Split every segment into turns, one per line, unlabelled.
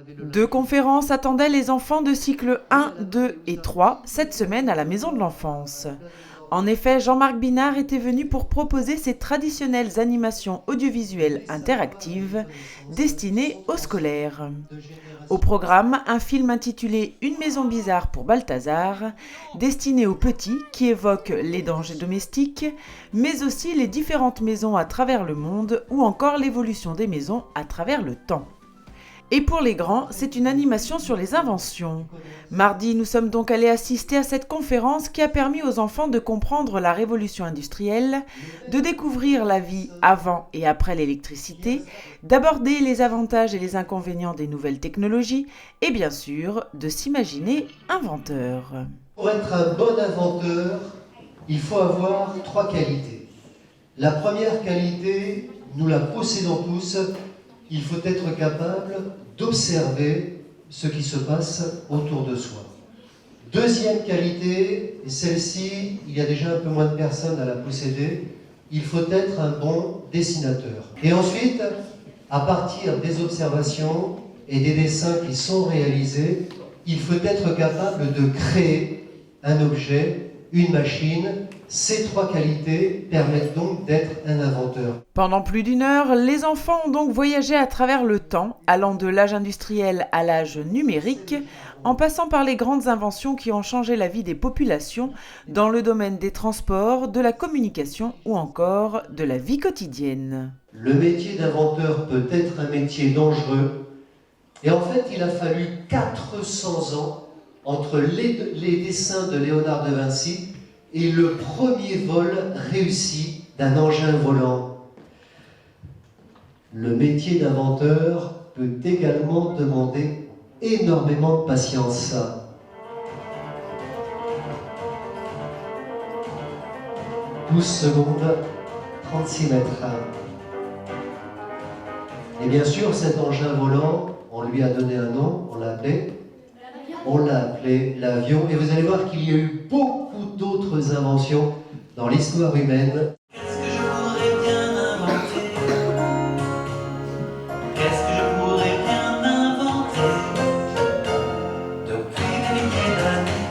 Deux conférences attendaient les enfants de cycle 1, 2 et 3 cette semaine à la Maison de l'Enfance. En effet, Jean-Marc Binard était venu pour proposer ses traditionnelles animations audiovisuelles interactives destinées aux scolaires. Au programme, un film intitulé Une maison bizarre pour Balthazar, destiné aux petits qui évoque les dangers domestiques, mais aussi les différentes maisons à travers le monde ou encore l'évolution des maisons à travers le temps. Et pour les grands, c'est une animation sur les inventions. Mardi, nous sommes donc allés assister à cette conférence qui a permis aux enfants de comprendre la révolution industrielle, de découvrir la vie avant et après l'électricité, d'aborder les avantages et les inconvénients des nouvelles technologies et bien sûr de s'imaginer inventeur.
Pour être un bon inventeur, il faut avoir trois qualités. La première qualité, nous la possédons tous. Il faut être capable d'observer ce qui se passe autour de soi. Deuxième qualité, et celle-ci, il y a déjà un peu moins de personnes à la posséder, il faut être un bon dessinateur. Et ensuite, à partir des observations et des dessins qui sont réalisés, il faut être capable de créer un objet, une machine. Ces trois qualités permettent donc d'être un inventeur.
Pendant plus d'une heure, les enfants ont donc voyagé à travers le temps, allant de l'âge industriel à l'âge numérique, en passant par les grandes inventions qui ont changé la vie des populations dans le domaine des transports, de la communication ou encore de la vie quotidienne.
Le métier d'inventeur peut être un métier dangereux, et en fait il a fallu 400 ans entre les dessins de Léonard de Vinci et le premier vol réussi d'un engin volant. Le métier d'inventeur peut également demander énormément de patience. 12 secondes, 36 mètres. Et bien sûr, cet engin volant, on lui a donné un nom, on l'a appelé l'avion. Et vous allez voir qu'il y a eu beaucoup d'autres inventions dans l'histoire humaine.
Qu'est-ce que je pourrais bien inventer? Qu'est-ce que je pourrais bien inventer? Depuis des milliers d'années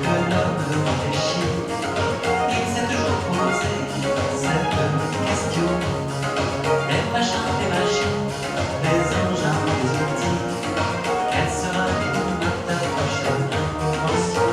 que l'homme réfléchit, il s'est toujours posé cette question. Des machins, des machines, des engins, des outils. Quelle sera notre prochaine invention?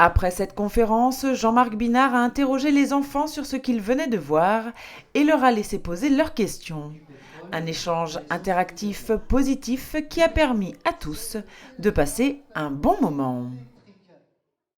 Après cette conférence, Jean-Marc Binard a interrogé les enfants sur ce qu'ils venaient de voir et leur a laissé poser leurs questions. Un échange interactif positif qui a permis à tous de passer un bon moment.